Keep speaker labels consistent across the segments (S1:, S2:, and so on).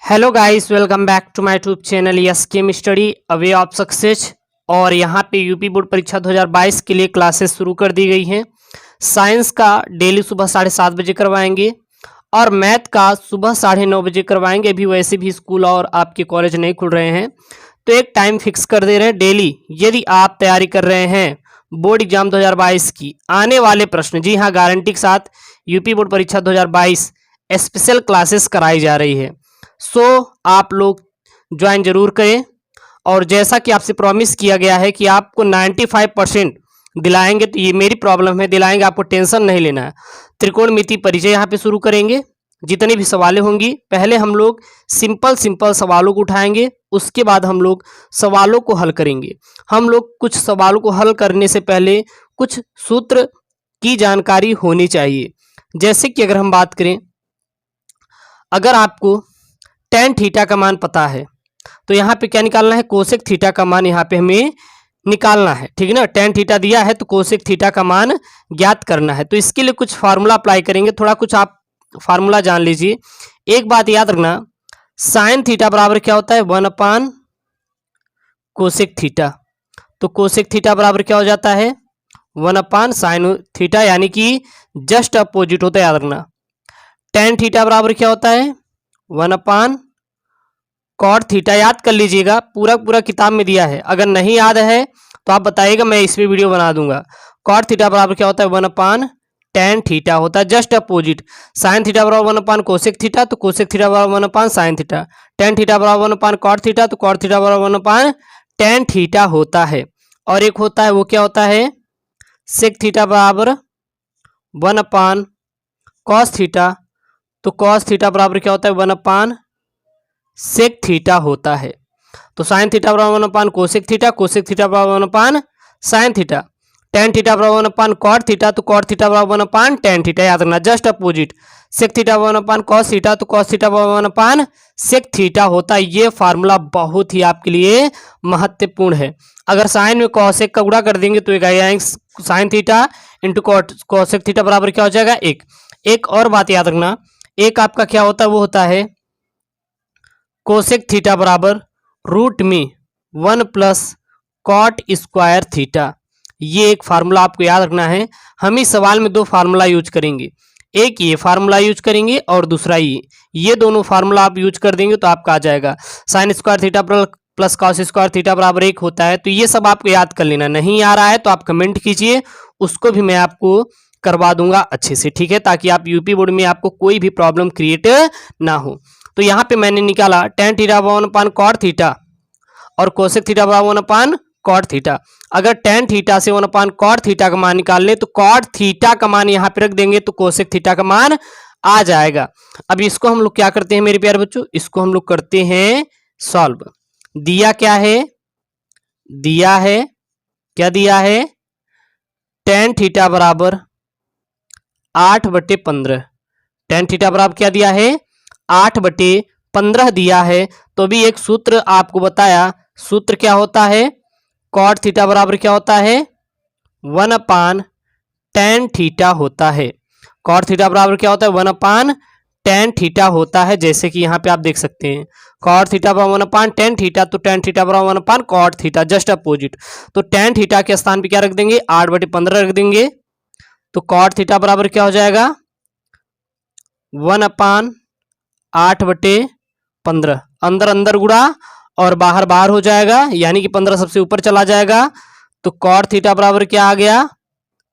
S1: Hello guys, welcome back to my YouTube channel yes chem study a way of success. और यहाँ पे UP board परीक्षा 2022 के लिए क्लासेस शुरू कर दी गई हैं। साइंस का डेली सुबह 7:30 बजे करवाएंगे और मैथ का सुबह 9:30 बजे करवाएंगे। अभी वैसे भी स्कूल और आपके कॉलेज नहीं खुल रहे हैं तो एक टाइम फिक्स कर दे रहे हैं डेली। यदि आप तैयारी कर रहे हैं बोर्ड एग्जाम 2022 की आने वाले प्रश्न, जी हाँ, गारंटी के साथ यूपी बोर्ड परीक्षा 2022 स्पेशल क्लासेस कराई जा रही है। सो आप लोग ज्वाइन जरूर करें। और जैसा कि आपसे प्रॉमिस किया गया है कि आपको 95% दिलाएंगे, तो ये मेरी प्रॉब्लम है, दिलाएंगे, आपको टेंशन नहीं लेना है। त्रिकोणमिति परिचय यहाँ पे शुरू करेंगे। जितनी भी सवालें होंगी पहले हम लोग सिंपल सवालों को उठाएंगे, उसके बाद हम लोग सवालों को हल करेंगे। हम लोग कुछ सवालों को हल करने से पहले कुछ सूत्र की जानकारी होनी चाहिए। जैसे कि अगर हम बात करें, अगर आपको टेन थीटा का मान पता है तो यहाँ पे क्या निकालना है, कोसेक थीटा का मान यहाँ पे हमें निकालना है। ठीक है ना, टेन थीटा दिया है तो कोसेक थीटा का मान ज्ञात करना है। तो इसके लिए कुछ फार्मूला अप्लाई करेंगे, थोड़ा कुछ आप फार्मूला जान लीजिए। एक बात याद रखना, साइन थीटा बराबर क्या होता है, 1/कोसेक थीटा। तो कोसेक थीटा बराबर क्या हो जाता है, 1/साइन थीटा, यानी कि जस्ट अपोजिट होता है, याद रखना। टेन थीटा बराबर क्या होता है, 1/कॉट थीटा। याद कर लीजिएगा, पूरा किताब में दिया है। अगर नहीं याद है तो आप बताइएगा, मैं इस पे वीडियो बना दूंगा। कॉट थीटा बराबर क्या होता है, 1/टेन थीटा होता है, जस्ट अपोजिट। साइन थीटा बराबर 1/कोसेक थीटा, तो कोसेक थीटा बराबर 1/साइन थीटा। टेन थीटा बराबर 1/कॉट थीटा, तो कॉट थीटा बराबर 1/टेन थीटा होता है। और एक होता है, वो क्या होता है, सेक थीटा बराबर 1/कॉस थीटा। तो कॉस थीटा बराबर क्या होता है, 1/सेक थीटा होता है। तो साइन थीटा बराबर 1/कोसेक थीटा, कोसेक थीटा बराबर 1/साइन थीटा। टेन थीटा बराबर 1/कॉट थीटा, तो कॉट थीटा बराबर 1/टेन थीटा, याद रखना, जस्ट अपोजिट। सेक थीटा बराबर 1/कॉस थीटा, तो कॉस थीटा बराबर 1/सेक थीटा होता है। ये फार्मूला बहुत ही आपके लिए महत्वपूर्ण है। अगर साइन में कॉसेक का गुणा कर देंगे तो एक sine theta into cosec theta बराबर क्या हो जाएगा, एक। एक और बात याद रखना, एक आपका क्या होता है, वो होता है कोसेक थीटा बराबर रूट में 1+कॉट स्क्वायर थीटा। ये एक फार्मूला आपको याद रखना है। हम इस सवाल में दो फार्मूला यूज करेंगे, एक ये फार्मूला यूज करेंगे और दूसरा ये दोनों फार्मूला आप यूज कर देंगे तो आपका आ जाएगा sine square theta plus cos square theta बराबर 1 होता है। तो ये सब आपको याद कर लेना। नहीं आ रहा है तो आप कमेंट कीजिए, उसको भी मैं आपको करवा दूंगा अच्छे से, ठीक है, ताकि आप यूपी बोर्ड में आपको कोई भी प्रॉब्लम क्रिएट ना हो। तो यहाँ पे मैंने निकाला टेन थीटा बराबर 1/कॉट थीटा और कोसेक थीटा बराबर 1/कॉट थीटा। अगर टेन थीटा से 1/कॉट थीटा का मान निकाल ले तो कॉट थीटा का मान यहाँ पे रख देंगे तो कोसेक थीटा का मान आ जाएगा। अब इसको हम लोग क्या करते हैं मेरे प्यारे बच्चों, इसको हम लोग करते हैं सॉल्व। दिया क्या है, दिया है, क्या दिया है, टेन थीटा बराबर 8/15। टेन थीटा बराबर क्या दिया है, 8/15 दिया है। तो भी एक सूत्र आपको बताया, सूत्र क्या होता है, कॉट थीटा बराबर क्या होता है, 1/tan थीटा होता है। कॉट थीटा बराबर क्या होता है, 1/tan थीटा होता है। जैसे कि यहाँ पे आप देख सकते हैं, कॉट थीटा बराबर 1/tan थीटा, तो tan थीटा बराबर 1/कॉट थीटा, जस्ट अपोजिट। तो tan थीटा के स्थान पे क्या रख देंगे, 8/15 रख देंगे। तो कॉट थीटा बराबर क्या हो जाएगा, 1/8/15। अंदर अंदर गुणा और बाहर बाहर हो जाएगा, यानी कि 15 सबसे ऊपर चला जाएगा। तो कॉट थीटा बराबर क्या आ गया,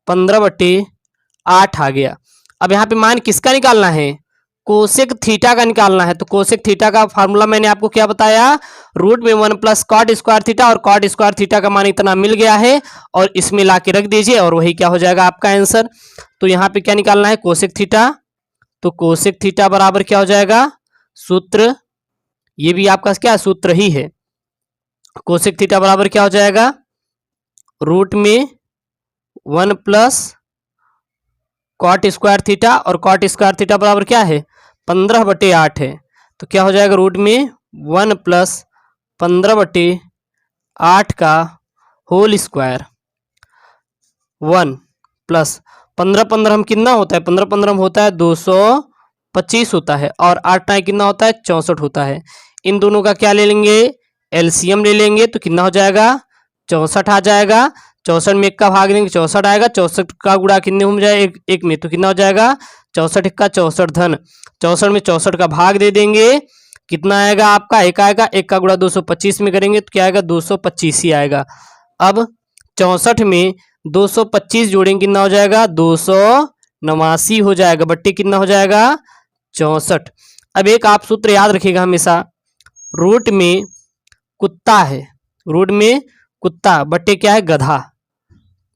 S1: 15/8 आ गया। अब यहाँ पे मान किसका निकालना है, कोसेक थीटा का निकालना है। तो कोसेक थीटा का फार्मूला मैंने आपको क्या बताया, रूट में 1+कॉट स्क्वायर थीटा, और कॉट स्क्वायर थीटा का मान इतना मिल गया है और इसमें ला के रख दीजिए और वही क्या हो जाएगा आपका आंसर। तो यहाँ पे क्या निकालना है, कोसेक थीटा। तो कोसेक थीटा बराबर क्या हो जाएगा, सूत्र, ये भी आपका क्या सूत्र ही है, कोसेक थीटा बराबर क्या हो जाएगा, रूट में 1+कॉट स्क्वायर थीटा, और कॉट स्क्वायर थीटा बराबर क्या है, 15/8 है। तो क्या हो जाएगा, रूट में 1+15/8 का होल स्क्वायर, 1+15 15 हम कितना होता है, 15 15 होता है 200 25 होता है और 8 टाइम कितना होता है 64 होता है। इन दोनों का क्या ले लेंगे, एलसीएम ले लेंगे तो कितना हो जाएगा 64 आ जाएगा। 64 में 1 का भाग देंगे 64 आएगा। 64 का गुणा कितने हो जाए एक में तो कितना हो जाएगा 64 1 का 64 धन 64 में 64 का भाग दे देंगे कितना आएगा आपका 1 आएगा। 1 का गुणा 225 में करेंगे तो क्या आएगा 225 ही आएगा। अब 64 में 225 जोड़ेंगे कितना हो जाएगा 289 हो जाएगा बट्टे कितना हो जाएगा 64। अब एक आप सूत्र याद रखिएगा हमेशा, रूट में कुत्ता है, रूट में कुत्ता बट्टे क्या है गधा,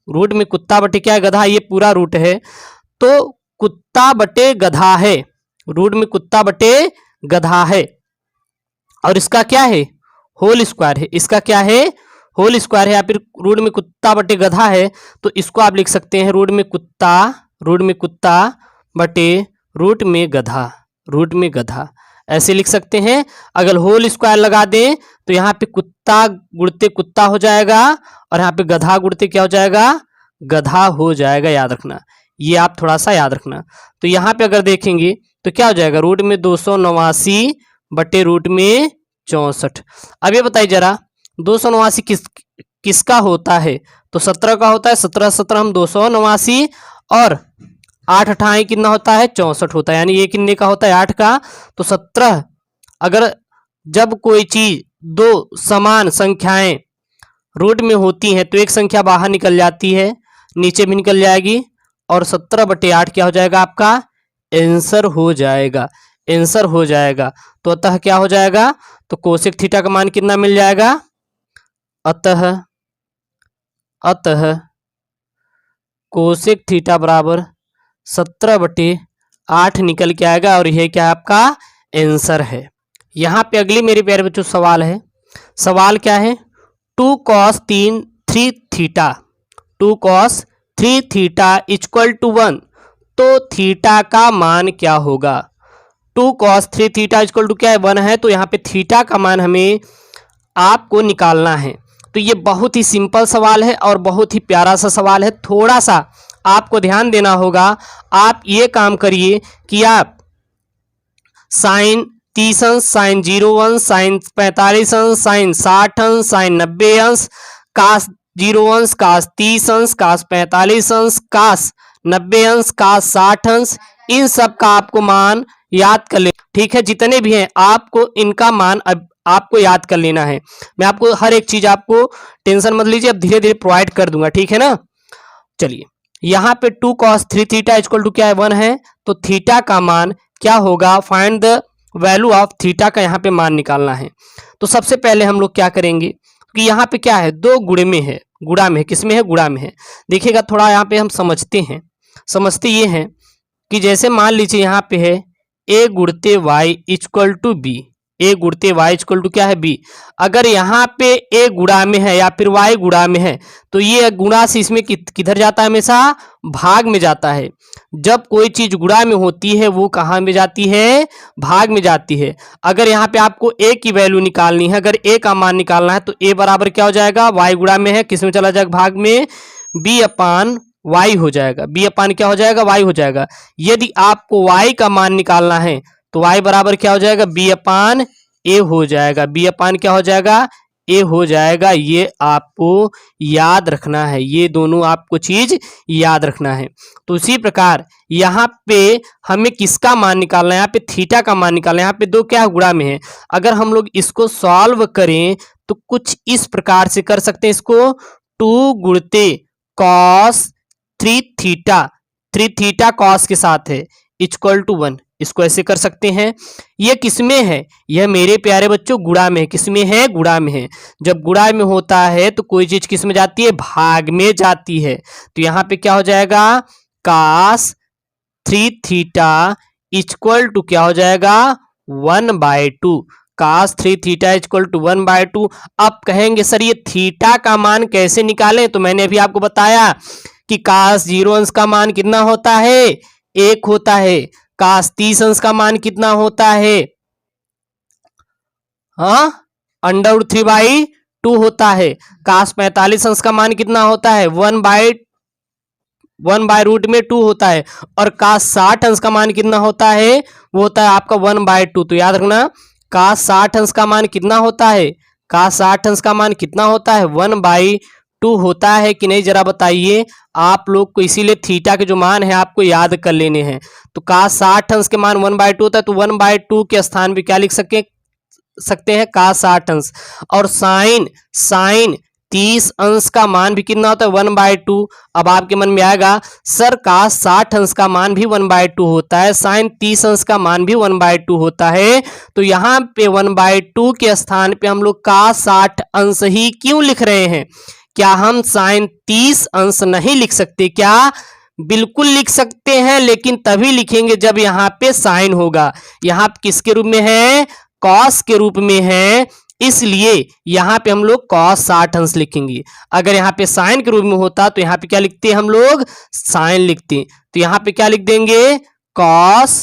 S1: रूट में कुत्ता बट्टे क्या है गधा, ये पूरा रूट है तो कुत्ता बटे गधा है, रूट में कुत्ता बटे गधा है और इसका क्या है होल स्क्वायर है, इसका क्या है होल स्क्वायर है या फिर रूट में कुत्ता बटे गधा है तो इसको आप लिख सकते हैं रूट में कुत्ता बटे रूट में गधा, रूट में गधा ऐसे लिख सकते हैं। अगर होल स्क्वायर लगा दें तो यहाँ पे कुत्ता गुणते कुत्ता हो जाएगा और यहाँ पे गधा गुणते क्या हो जाएगा गधा हो जाएगा, याद रखना, ये आप थोड़ा सा याद रखना। तो यहाँ पे अगर देखेंगे तो क्या हो जाएगा रूट में 289 बटे रूट में 64। अब ये बताइए जरा 289 किसका होता है तो 17 का होता है, 17 17 हम 289 और 8 अठाई कितना होता है 64 होता है, यानी ये कितने का होता है 8 का। तो 17 अगर जब कोई चीज दो समान संख्याएं रूट में होती हैं तो एक संख्या बाहर निकल जाती है, नीचे भी निकल जाएगी और 17 बटे 8 क्या हो जाएगा आपका आंसर हो जाएगा, आंसर हो जाएगा। तो अतः क्या हो जाएगा तो कोसेक थीटा का मान कितना मिल जाएगा, अतः कोसेक थीटा बराबर 17 बटे 8 निकल के आएगा और यह क्या आपका आंसर है। यहाँ पे अगली मेरे प्यारे बच्चों सवाल है, सवाल क्या है 2 cos 3 theta 2 cos 3 theta equal to 1 तो थीटा का मान क्या होगा। 2 cos 3 थीटा इक्वल टू क्या है 1 है तो यहाँ पे थीटा का मान हमें आपको निकालना है। तो ये बहुत ही सिंपल सवाल है और बहुत ही प्यारा सा सवाल है, थोड़ा सा आपको ध्यान देना होगा। आप ये काम करिए कि आप साइन 30 अंश, साइन 0 अंश, साइन 45 अंश, साइन 60 अंश, साइन 90 अंश, कास 0 अंश, कास 30 अंश, कास 45 अंश, कास 90 अंश, कास 60 अंश, इन सब का आपको मान याद कर ले, ठीक है, जितने भी हैं आपको इनका मान अब आपको याद कर लेना है। मैं आपको हर एक चीज आपको टेंशन मत लीजिए, अब धीरे धीरे प्रोवाइड कर दूंगा, ठीक है ना। चलिए यहाँ पे 2 cos 3 थीटा इक्वल टू क्या है 1 है तो थीटा का मान क्या होगा, find the value of theta का यहाँ पे मान निकालना है। तो सबसे पहले हम लोग क्या करेंगे कि यहाँ पे क्या है 2 गुणे में है, गुणा में है, किसमें है गुणा में है। देखिएगा थोड़ा यहाँ पे हम समझते हैं, समझते ये हैं कि जैसे मान लीजिए यहाँ पे है a गुणते y equal to B, a गुणते y इक्वल टू क्या है b। अगर यहाँ पे a गुणा में है या फिर y गुणा में है तो ये गुणा से इसमें किधर जाता है, हमेशा भाग में जाता है। जब कोई चीज गुणा में होती है वो कहाँ में जाती है, भाग में जाती है। अगर यहाँ पे आपको a की वैल्यू निकालनी है, अगर a का मान निकालना है तो a बराबर क्या हो जाएगा, y गुणा में है किस में चला जाएगा भाग में, b अपान y हो जाएगा, b अपान क्या हो जाएगा y हो जाएगा। यदि आपको y का मान निकालना है तो y बराबर क्या हो जाएगा b अपान a हो जाएगा, b अपान क्या हो जाएगा a हो जाएगा। ये आपको याद रखना है, ये दोनों आपको चीज याद रखना है। तो उसी प्रकार यहाँ पे हमें किसका मान निकालना है, यहाँ पे थीटा का मान निकालना है। यहाँ पे दो क्या गुणा में है, अगर हम लोग इसको सॉल्व करें तो कुछ इस प्रकार से कर सकते हैं इसको, 2 गुणते कॉस 3 थीटा कॉस के साथ है इक्वल टू 1, इसको ऐसे कर सकते हैं। ये किसमें है, यह मेरे प्यारे बच्चों गुणा में है, किसमें है गुणा में है। जब गुणा में होता है तो कोई चीज किस में जाती है, भाग में जाती है। तो यहाँ पे क्या हो जाएगा cos 3 थीटा इक्वल टू क्या हो जाएगा 1/2, cos 3 थीटा इक्वल टू 1/2। अब कहेंगे सर ये थीटा का मान कैसे निकालें, तो मैंने अभी आपको बताया कि cos 0 अंश का मान कितना होता है 1 होता है, cos 30 अंश का मान कितना होता है, हाँ √3/2 होता है। cos 45 अंश का मान कितना होता है 1/√2 होता है और cos 60 अंश का मान कितना होता है वो होता है आपका 1/2। तो याद रखना cos 60 अंश का मान कितना होता है, cos 60 अंश का मान कितना होता है, 1/2 होता है कि नहीं जरा बताइए आप लोग को। इसीलिए थीटा के जो मान है आपको याद कर लेने हैं। तो cos 60 अंश के मान 1/2 होता है, तो 1/2 के स्थान पे क्या लिख सकते हैं, cos 60 अंश। और साइन 30 अंश का मान भी कितना होता है, 1/2। अब आपके मन में आएगा सर cos 60 अंश का मान भी 1/2 होता है, साइन 30 अंश का मान भी 1/2 होता है, तो यहाँ पे 1/2 के स्थान पे हम लोग cos 60 अंश ही क्यों लिख रहे हैं? क्या हम साइन 30 अंश नहीं लिख सकते क्या? बिल्कुल लिख सकते हैं, लेकिन तभी लिखेंगे जब यहाँ पे साइन होगा। यहाँ किसके रूप में है, कॉस के रूप में है, इसलिए यहाँ पे हम लोग cos 60 अंश लिखेंगे। अगर यहाँ पे साइन के रूप में होता तो यहाँ पे क्या लिखते हैं हम लोग, साइन लिखते। तो यहाँ पे क्या लिख देंगे, cos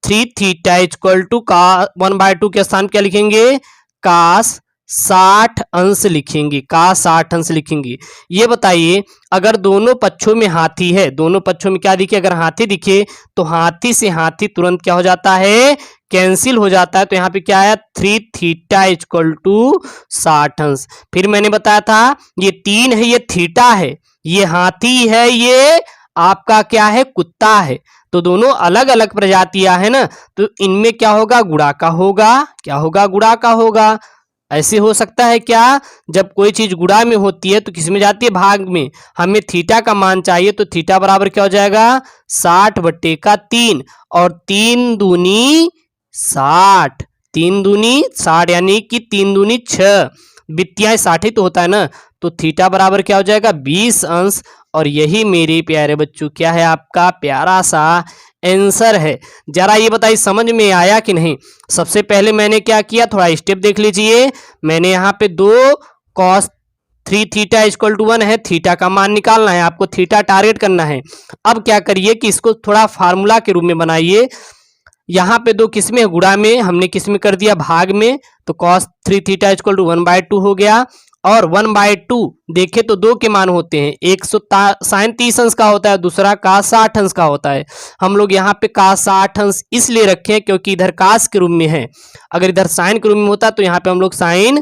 S1: 3 थीटा इक्वल टू 1/2 के स्थान क्या लिखेंगे, cos 60 अंश लिखेंगे, cos 60 अंश लिखेंगे। ये बताइए अगर दोनों पक्षों में हाथी है, दोनों पक्षों में क्या दिखे, अगर हाथी दिखे तो हाथी से हाथी तुरंत क्या हो जाता है, कैंसिल हो जाता है। तो यहाँ पे क्या आया, 3 थीटा इक्वल टू 60 अंश। फिर मैंने बताया था ये 3 है, ये थीटा है, ये हाथी है, ये आपका क्या है, कुत्ता है। तो दोनों अलग अलग प्रजातियां है ना, तो इनमें क्या होगा, गुणा का होगा, क्या होगा, गुणा का होगा। ऐसे हो सकता है क्या, जब कोई चीज गुणा में होती है तो किस में जाती है, भाग में। हमें थीटा का मान चाहिए तो थीटा बराबर क्या हो जाएगा, 60/3, और 3 दूनी 60, 3 दूनी 60 यानी कि 3 दूनी 6, बित्तियाएं 60 ही तो होता है ना। तो थीटा बराबर क्या हो जाएगा, 20 अंश। और यही मेरे प्यारे बच्चों क्या है, आपका प्यारा सा आंसर है। जरा ये बताइए समझ में आया कि नहीं। सबसे पहले मैंने क्या किया, थोड़ा स्टेप देख लीजिए। मैंने यहाँ पे 2 cos 3 थीटा इक्वल टू 1 है, थीटा का मान निकालना है आपको, थीटा टारगेट करना है। अब क्या करिए कि इसको थोड़ा फार्मूला के रूप में बनाइए। यहाँ पे 2 किस में, गुणा में, हमने किस में कर दिया, भाग में। तो cos 3 थीटा इक्वल टू 1/2 हो गया। और 1/2 देखे तो 2 के मान होते हैं, एक साइन 30 अंश का होता है, दूसरा cos 60 अंश का होता है। हम लोग यहाँ पे cos 60 अंश इसलिए रखे क्योंकि इधर cos के रूप में है। अगर इधर साइन के रूप में होता तो यहाँ पे हम लोग साइन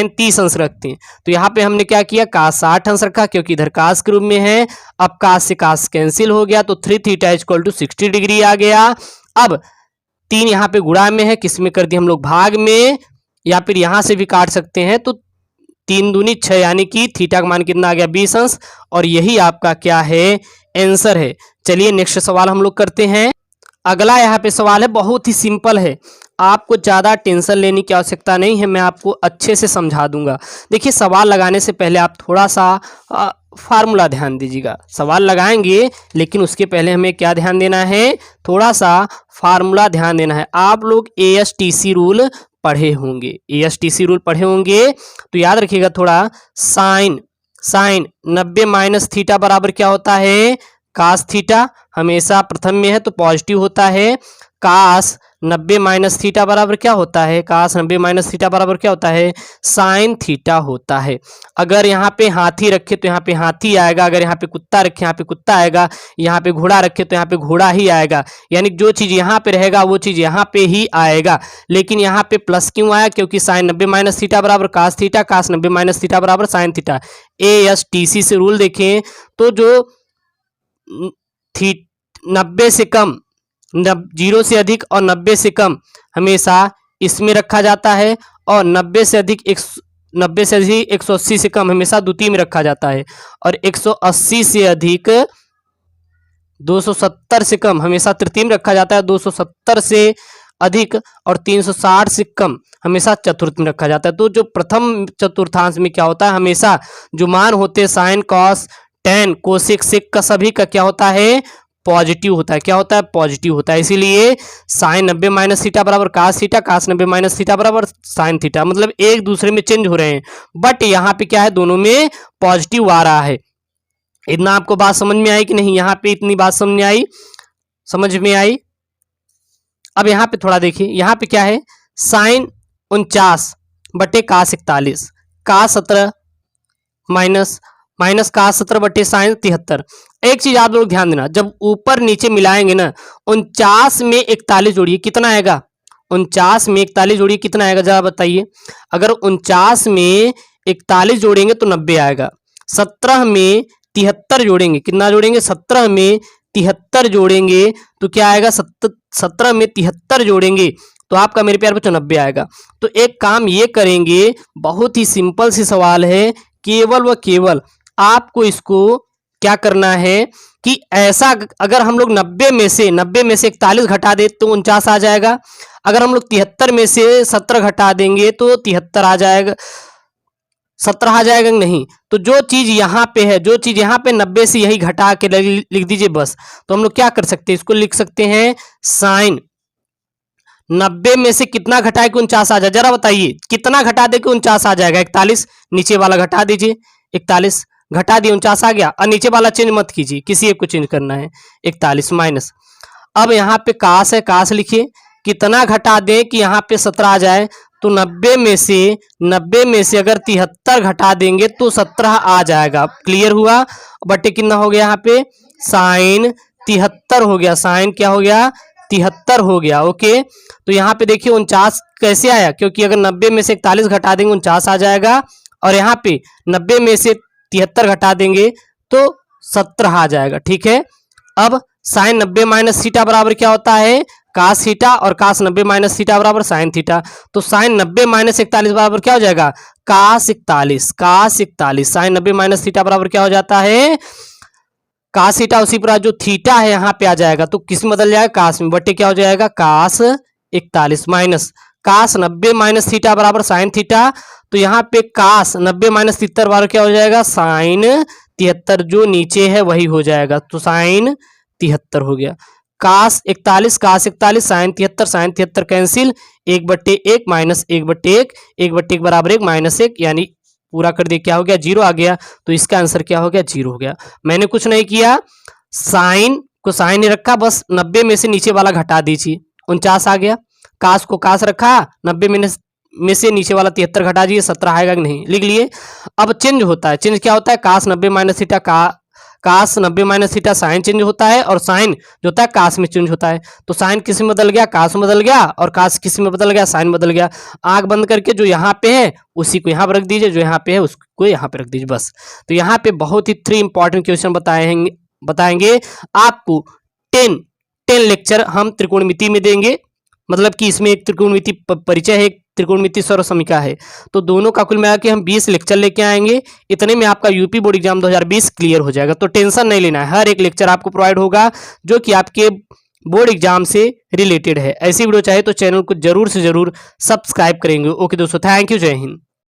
S1: 30 अंश रखते हैं। तो यहाँ पे हमने क्या किया, cos 60 अंश रखा क्योंकि इधर cos के रूप में है। अब cos से cos कैंसिल हो गया, तो 3 थीटा इक्वल टू 60 डिग्री आ गया। अब 3 यहाँ पे गुणा में है, किस में कर दिया हम लोग, भाग में, या फिर यहां से भी काट सकते हैं। तो 3 दूनी 6 यानी कि थीटा का मान कितना आ गया, 20 अंश। और यही आपका क्या है, आंसर है। चलिए नेक्स्ट सवाल हम लोग करते हैं। अगला यहाँ पे सवाल है, बहुत ही सिंपल है, आपको ज़्यादा टेंशन लेने की आवश्यकता नहीं है, मैं आपको अच्छे से समझा दूंगा। देखिए सवाल लगाने से पहले आप थोड़ा सा फार्मूला ध्यान दीजिएगा। सवाल लगाएंगे लेकिन उसके पहले हमें क्या ध्यान देना है, थोड़ा सा फार्मूला ध्यान देना है। आप लोग ASTC रूल पढ़े होंगे, ASTC रूल पढ़े होंगे, तो याद रखिएगा थोड़ा। साइन 90 माइनस थीटा बराबर क्या होता है, कास थीटा, हमेशा प्रथम में है तो पॉजिटिव होता है। कास 90 माइनस थीटा बराबर क्या होता है, कास 90 माइनस थीटा बराबर क्या होता है, साइन थीटा होता है। अगर यहाँ पे हाथी रखे तो यहाँ पे हाथी आएगा, अगर यहाँ पे कुत्ता रखे यहाँ पे कुत्ता आएगा, यहाँ पे घोड़ा रखे तो यहाँ पे घोड़ा ही आएगा। यानी जो चीज यहाँ पे रहेगा वो चीज यहाँ पे ही आएगा। लेकिन यहाँ पे प्लस क्यों आया, क्योंकि साइन 90 माइनस थीटा बराबर कास थीटा, कास 90 माइनस थीटा बराबर साइन थीटा। ASTC से रूल देखें तो जो 90 से कम, 0 से अधिक और 90 से कम हमेशा इसमें रखा जाता है, और 90 से अधिक 180 से कम हमेशा द्वितीय में रखा जाता है, और 180 से अधिक 270 से कम हमेशा तृतीय में रखा जाता है, 270 से अधिक और 360 से कम हमेशा चतुर्थ में रखा जाता है। तो जो प्रथम चतुर्थांश में क्या होता है, हमेशा जो मान होते हैं sine cos tan cosec sec का सभी का क्या होता है, पॉजिटिव होता है। क्या होता है, पॉजिटिव होता है। इसीलिए साइन 90 माइनस थीटा बराबर कास थीटा, कास 90 माइनस थीटा बराबर साइन थीटा, मतलब एक दूसरे में चेंज हो रहे हैं, बट यहाँ पे क्या है, दोनों में पॉजिटिव आ रहा है। इतना आपको बात समझ में आई कि नहीं, यहाँ पे इतनी बात समझ में आई, समझ में आई। अब यहाँ पे थोड़ा देखिए, यहाँ पे क्या है, साइन 49 बटे कास 41, कास 17 माइनस माइनस cos 17 बटे sin 73। एक चीज आप लोग ध्यान देना, जब ऊपर नीचे मिलाएंगे ना, 49 में 41 जोड़िए कितना आएगा, 49 में 41 जोड़िए कितना आएगा जरा बताइए। अगर 49 में 41 जोड़ेंगे तो 90 आएगा। 17 में 73 जोड़ेंगे, कितना जोड़ेंगे, 17 में 73 जोड़ेंगे तो क्या आएगा, 17 में 73 जोड़ेंगे तो आपका मेरे प्यार बच्चों 90 आएगा। तो एक काम ये करेंगे, बहुत ही सिंपल सी सवाल है, केवल व केवल आपको इसको क्या करना है कि ऐसा अगर हम लोग 90 में से 41 घटा दे तो 49 आ जाएगा। अगर हम लोग 73 में से 17 घटा देंगे तो 73 आ जाएगा, 17 आ जाएगा नहीं। तो जो चीज यहाँ पे है, जो चीज यहाँ पे 90 से यही घटा के लिख दीजिए बस। तो हम लोग क्या कर सकते हैं, इसको लिख सकते हैं साइन 90 में से कितना घटाए कि 49 आ जाए, जरा बताइए कितना घटा दे कि 49 आ जाएगा। 41 नीचे वाला घटा दीजिए, 41 घटा दिए 49 आ गया। और नीचे वाला चेंज मत कीजिए, किसी एक को चेंज करना है। 41 माइनस, अब यहाँ पे कास है, कास लिखिए, कितना घटा दें कि यहाँ पे 17 आ जाए। तो 90 में से अगर 73 घटा देंगे तो 17 आ जाएगा। क्लियर हुआ, बटे कितना हो गया यहाँ पे, साइन 73 हो गया। साइन क्या हो गया, 73 हो गया। ओके, तो यहाँ पे देखिए 49 कैसे आया, क्योंकि अगर 90 में से 41 घटा देंगे 49 आ जाएगा, और यहाँ पे 90 में से 73 घटा देंगे तो 17 आ जाएगा। ठीक है, अब साइन 90 माइनस थीटा बराबर क्या होता है, कास थीटा, और कास 90 माइनस थीटा बराबर साइन थीटा। तो साइन 90 माइनस 41 बराबर क्या हो जाएगा, कास 41। कास 41 साइन 90 माइनस थीटा बराबर क्या हो जाता है, कास थीटा। उसी पर जो थीटा है यहाँ पे आ जाएगा तो किस में बदल जाएगा, कास में, बटे क्या हो जाएगा, कास 41 माइनस कास 90 माइनस थीटा बराबर साइन थीटा। तो यहाँ पे कास 90 माइनस 73 बराबर क्या हो जाएगा, साइन 73, जो नीचे है वही हो जाएगा। तो साइन 73 हो गया। कास 41 साइन 73 कैंसिल, 1/1 माइनस 1/1, 1/1 बराबर 1 माइनस 1, यानी पूरा कर दिया, क्या हो गया, 0 आ गया। तो इसका आंसर क्या हो गया, 0 हो गया। मैंने कुछ नहीं किया, साइन को साइन ही रखा, बस 90 में से नीचे वाला घटा दीजिए, 49 आ गया। कास को कास रखा, 90 में से नीचे वाला 73 घटा दीजिए, 17 आएगा कि नहीं, लिख लिए। अब चेंज होता है, चेंज क्या होता है, कास 90 माइनस थीटा, कास 90 माइनस थीटा साइन चेंज होता है, और साइन जो होता है कास में चेंज होता है। तो साइन किस में बदल गया, कास में बदल गया, और कास किस में बदल गया, साइन बदल गया। आंख बंद करके जो यहाँ पे है उसी को यहाँ पर रख दीजिए, जो यहाँ पे है उसको यहाँ पे रख दीजिए, बस। तो यहाँ पे बहुत ही 3 इंपॉर्टेंट क्वेश्चन बताएंगे आपको। 10 लेक्चर हम त्रिकोणमिति में देंगे, मतलब कि इसमें एक त्रिकोणमिति परिचय है, एक त्रिकोणमिति सर्वसमीका है। तो दोनों का कुल मिला के हम 20 लेक्चर लेके आएंगे। इतने में आपका यूपी बोर्ड एग्जाम 2020 क्लियर हो जाएगा। तो टेंशन नहीं लेना है, हर एक लेक्चर आपको प्रोवाइड होगा जो कि आपके बोर्ड एग्जाम से रिलेटेड है। ऐसी वीडियो चाहे तो चैनल को जरूर से जरूर सब्सक्राइब करेंगे। ओके दोस्तों, थैंक यू, जय हिंद।